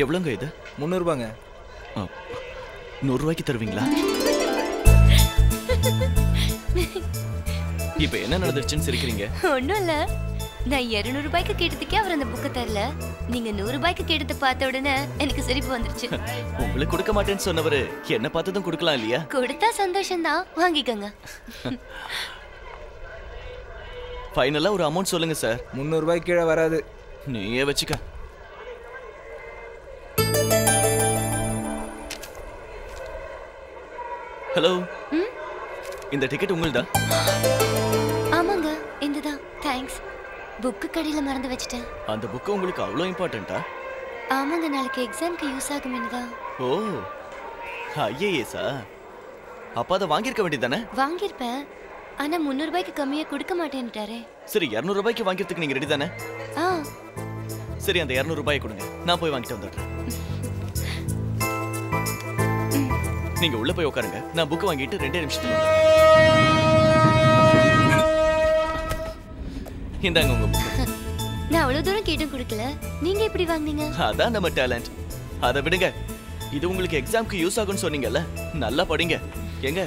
எவ்வளோங்க இது? 300 ரூபாங்க. 100 ரூபாய்க்கு தருவீங்களா? இப்ப என்ன நடந்துருச்சுன்னு சிரிக்கிறீங்க? ஒண்ணும் இல்ல. நான் 200 ரூபாய்க்கு கேட்டதுக்கே அவர் அந்த புக்கை தரல. நீங்க 100 ரூபாய்க்கு கேட்டதை பார்த்த உடனே எனக்கு சிரிப்பு வந்துருச்சு. உங்களுக்கு கொடுக்க மாட்டேன்னு சொன்னவரு என்ன பார்த்ததும் கொடுக்கலாம் இல்லையா? கொடுத்தா சந்தோஷம் தான், வாங்கிக்கோங்க. ஃபைனலா ஒரு அமௌண்ட் சொல்லுங்க சார். 300 ரூபாய்க்கு கீழே வராது. நீயே வச்சுக்க. ஹலோ, இந்த டிக்கெட் உங்களுதா? ஆமாங்க, இந்ததான். தேங்க்ஸ். புக்கு கடையில மறந்து வச்சிட்டேன். அந்த புக்கு உங்களுக்கு அவ்வளோ இம்பார்ட்டண்டா? ஆமாங்க, நாளைக்கு எக்ஸாம்க்கு யூஸ் ஆகுமேனு தான். ஓ, ஐஏஎஸ்ஸா? அப்ப அதை வாங்கியிருக்க வேண்டியதானே? வாங்கியிருப்பேன், ஆனா 300 ரூபாய்க்கு கம்மியா கொடுக்க மாட்டேன்னுட்டாரே. சரி, 200 ரூபாய்க்கு வாங்கிறதுக்கு நீங்க ரெடி தானே? சரி, அந்த 200 ரூபாயை கொடுங்க, நான் போய் வாங்கிட்டு வந்துடுறேன். நீங்க உள்ள போய் உட்காருங்க, நான் புக் வாங்கிட்டு 2 நிமிஷத்துல இந்தாங்க உங்க புக். நான் அவ்வளவு தூரம் கேட்டும் கொடுக்கல, நீங்க எப்படி வாங்குனீங்க? அதான் நம்ம டேலண்ட். அதை விடுங்க, இது உங்களுக்கு எக்ஸாம்க்கு யூஸ் ஆகும்னு சொன்னீங்கல்ல, நல்லா படிங்க. எங்க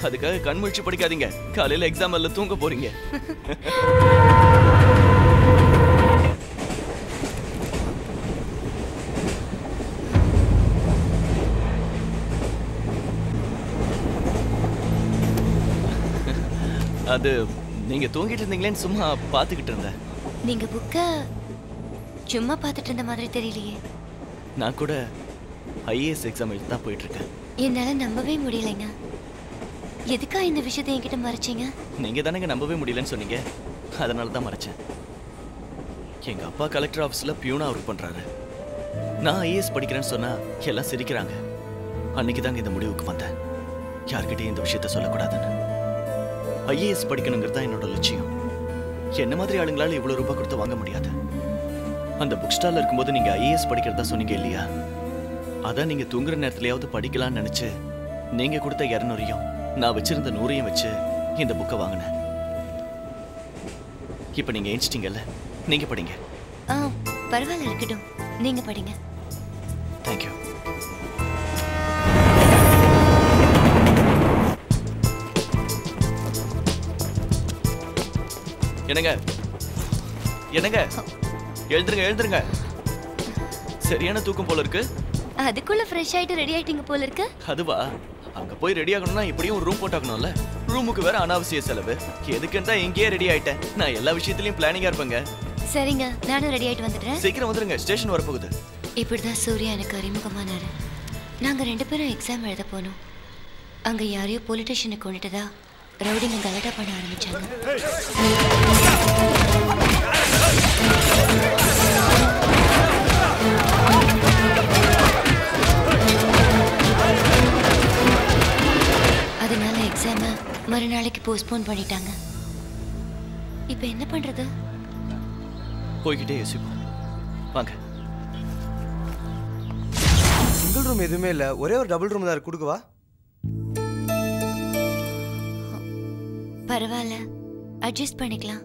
அதுக்காக கண் முழிச்சு படிக்காதீங்க, காலையில எக்ஸாம் எல்லாம் தூங்க போறீங்க. அது நீங்க தூங்கிட்டு இருந்தீங்களேன்னு சும்மா பாத்துக்கிட்டு இருந்தேன். நீங்க புக்க சும்மா பாத்துட்டு இருந்த மாதிரி தெரியலையே. நான் கூட ஐஏஎஸ் எக்ஸாம் எழுதி தான் போயிட்டு இருக்கேன். என்னால நம்பவே முடியலைங்க. எதுக்கா இந்த விஷயத்தை என்கிட்ட மறைச்சீங்க? நீங்க தானங்க நம்பவே முடியலன்னு சொன்னீங்க, அதனால தான் மறைச்சேன். எங்க அப்பா கலெக்டர் ஆஃபீஸ்ல பியூனா ஒர்க் பண்றாரு. நான் ஐஏஎஸ் படிக்கிறேன்னு சொன்னா எல்லாம் சிரிக்கிறாங்க. அன்னைக்கு தாங்க இந்த முடிவுக்கு வந்தேன், யார்கிட்டயும் இந்த விஷயத்த சொல்லக்கூடாதுன்னு. ஐஏஎஸ் படிக்கணுங்கிறது தான் என்னோட லட்சியம். என்ன மாதிரி ஆளுங்களால இவ்வளவு ரூபாய் கொடுத்து வாங்க முடியாது. அந்த புக் ஸ்டால்ல இருக்கும்போது நீங்க ஐஏஎஸ் படிக்கிறதா சொன்னீங்க இல்லையா, அதான் நீங்க தூங்குற நேரத்திலேயாவது படிக்கலாம்னு நினைச்சு நீங்க கொடுத்த 200ஐயும் நான் வச்சிருந்த 100ஐயும் வச்சு இந்த புக்கை வாங்கினேன். இப்ப நீங்க ஏஞ்சிட்டீங்கல்ல, நீங்க படிங்க. பரவாயில்ல, இருக்கட்டும், நீங்க படிங்க. தேங்க்யூ. என்னங்க என்னங்க, எழுந்துருங்க எழுந்துருங்க. சரியான தூக்கம் போல இருக்கு. அதுக்குள்ள ஃப்ரெஷ் ஆயிட்டு ரெடி ஆயிட்டீங்க போல இருக்கு. அதுவா, அங்க போய் ரெடி ஆகணும்னா இப்படியும் ஒரு ரூம் போட்டாக்கணும்ல. ரூமுக்கு வேற அனாவசிய செலவு. எதுக்குன்னு தான் இங்கேயே ரெடி ஆயிட்டேன். நான் எல்லா விஷயத்திலயும் பிளானிங்கா இருப்பேங்க. சரிங்க, நானும் ரெடி ஆயிட்டு வந்துடுறேன். சீக்கிரம் வந்துருங்க, ஸ்டேஷன் வரப்போகுது. இப்படிதான் சூர்யா எனக்கு அறிமுகமானாரு. நாங்க 2 பேரும் எக்ஸாம் எழுத போனோம். அங்க யாரையோ போலீஸ் ஸ்டேஷனுக்கு கொண்டுட்டதா ரவுடிங்க கலாட்டா பண்ண ஆரம்பிச்சாங்க. அதனால எக்ஸாம மறுநாளைக்கு போஸ்ட்போன் பண்ணிட்டாங்க. இப்ப என்ன பண்றது? போய்கிட்டே யோசிப்போம், வாங்க. சிங்கிள் ரூம் எதுவுமே இல்ல, ஒரே ஒரு டபுள் ரூம் தான், கொடுக்கவா? பரவாயில்ல, அட்ஜஸ்ட் பண்ணிக்கலாம்.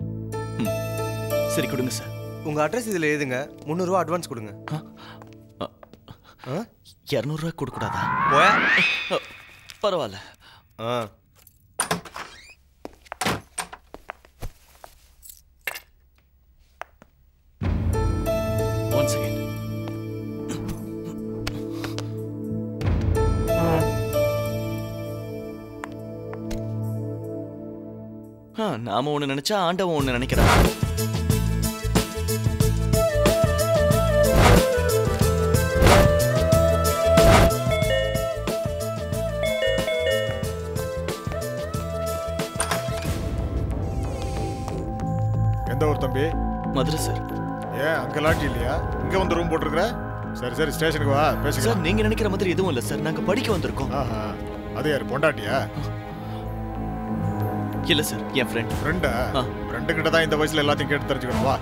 சரி கொடுங்க சார். உங்க அட்ரஸ் இதுல எழுதுங்க. 300 ரூபாய் அட்வான்ஸ் கொடுங்க. 200 ரூபாய் கொடுக்க கூடாதா? பரவாயில்ல. One second. நாம ஒண்ணு நினைச்சா ஆண்டவன் ஒண்ணு நினைக்கிறான். எந்த ஊர் தம்பி? மதுரை சார். ஏன் அங்க லாட்ஜ் இல்லையா? இங்க வந்து ரூம் போட்டுருக்க? சரி சரி, ஸ்டேஷனுக்கு வா, பேசிக்கலாம். சார், நீங்க நினைக்கிற மாதிரி எதுவும் இல்ல சார், நாங்க படிக்க வந்திருக்கோம். அது யாரு, பொண்டாட்டியா? இல்ல சார், என் ஃப்ரெண்ட். ஃப்ரெண்டா? ஃப்ரெண்டு கிட்ட தான் இந்த வயசுல எல்லாத்தையும் கேட்டு தெரிஞ்சுக்கணும். வா.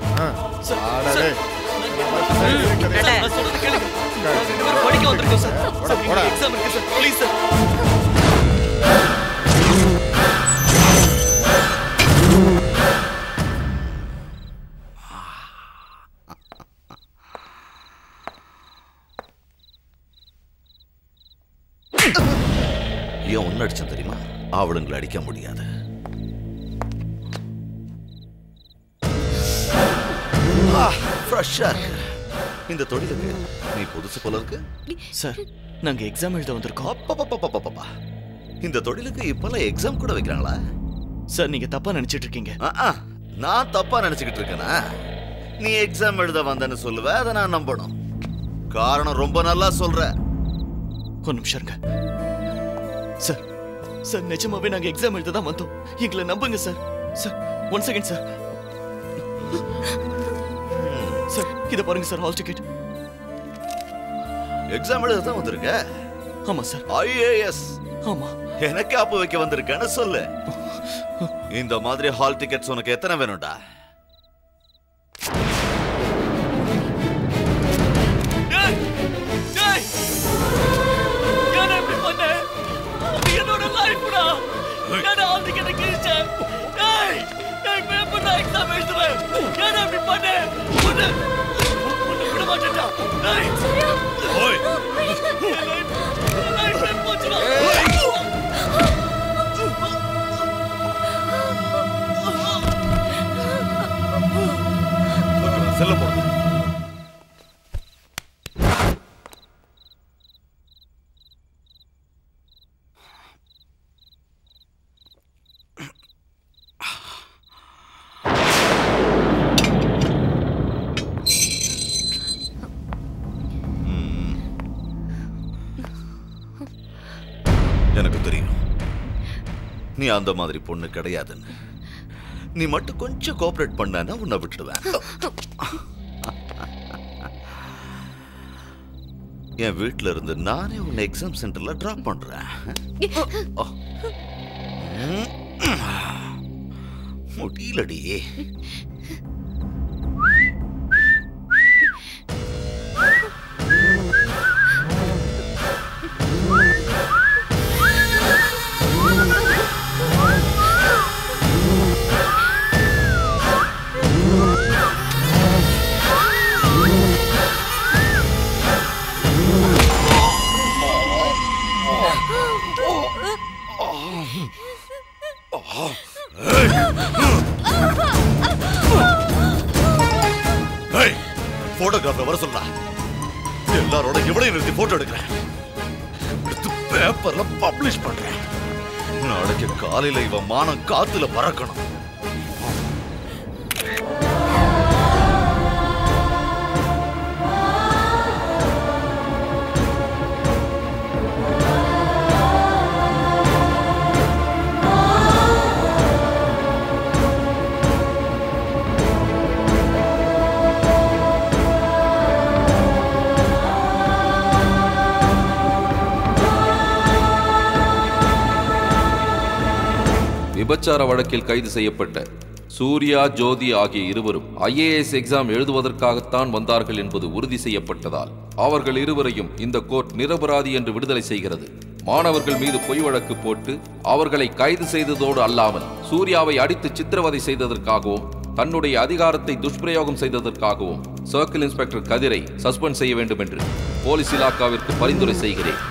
படிக்க வந்திருக்கோம் சார். எக்ஸாம் இருக்கு சார், ப்ளீஸ் சார். ஏன் ஒன்னு அடிச்சேன் தெரியுமா? அவளுங்களை அடிக்க முடியாது. ஃப்ரெஷ்ஷா இருக்கு. இந்த தொழிலுக்கு நீ புதுசு போல இருக்கு. சார், நாங்க எக்ஸாம் எழுத வந்திருக்கோம். அப்பப்பப்பப்பப்பப்பா. இந்த தொழிலுக்கு இப்பெல்லாம் எக்ஸாம் கூட வைக்கிறாங்களா? சார், நீங்க தப்பா நினைச்சிட்டு இருக்கீங்க. நான் தப்பா நினைச்சுக்கிட்டு இருக்கேனா? நீ எக்ஸாம் எழுத வந்தேன்னு சொல்லுவ, அதை நான் நம்பணும். காரணம் ரொம்ப நல்லா சொல்ற. ஒரு நிமிஷம் இருங்க சார். சார், நிஜமாவே நாங்க எக்ஸாம் எழுத தான் வந்தோம். எங்களை நம்புங்க sir. Sir, 1 second sir. Sir, இத பாருங்க சார், ஹால் டிக்கெட். எக்ஸாம் எழுத தான் வந்திருக்க? ஆமா சார். IAS. ஆமா. எனக்கு அப்ப வைக்க வந்திருக்கேன்னு சொல்லு. இந்த மாதிரி ஹால் டிக்கெட்ஸ் உனக்கு எத்தனை வேணும்டா? என்னோட லைஃப்டா. நான் ஹால் டிக்கெட் கிழிச்சேன். நான் பேப்பர்ல எக்ஸாம் எழுதுறேன். நான் அப்படி பண்ணேன். உன்னை விட மாட்டேன்டா. ஓய். லைஃப் போச்சுடா. செல்ல போடு. எனக்கு தெரியும் நீ அந்த மாதிரி பொண்ணு கிடையாதுன்னு. நீ மட்டும் கொஞ்சம் கோஆபரேட் பண்ணா உன்னை விட்டுடுவேன். என் வீட்டுல இருந்து நானே உன்னை எக்ஸாம் சென்டர்ல டிராப் பண்றேன். முடியலடி. போட்டோகிராஃபர் வர சொல்லா. எல்லாரோட எவ்வளவு நிறுத்தி போட்டோ எடுக்கிறேன். பேப்பர்ல பப்ளிஷ் பண்றேன். நாளைக்கு காலையில இவன் மானம் காத்துல பறக்கணும். விபச்சார வழக்கில் கைது செய்யப்பட்ட சூர்யா, ஜோதி ஆகிய இருவரும் IAS எக்ஸாம் எழுதுவதற்காகத்தான் வந்தார்கள் என்பது உறுதி செய்யப்பட்டதால் அவர்கள் இருவரையும் இந்த கோர்ட் நிரபராதி என்று விடுதலை செய்கிறது. மாணவர்கள் மீது பொய் வழக்கு போட்டு அவர்களை கைது செய்ததோடு அல்லாமல் சூர்யாவை அடித்து சித்திரவதை செய்ததற்காகவும் தன்னுடைய அதிகாரத்தை துஷ்பிரயோகம் செய்ததற்காகவும் சர்க்கிள் இன்ஸ்பெக்டர் கதிரை சஸ்பெண்ட் செய்ய வேண்டும் என்று போலீஸ் இலாக்காவிற்கு பரிந்துரை செய்கிறேன்.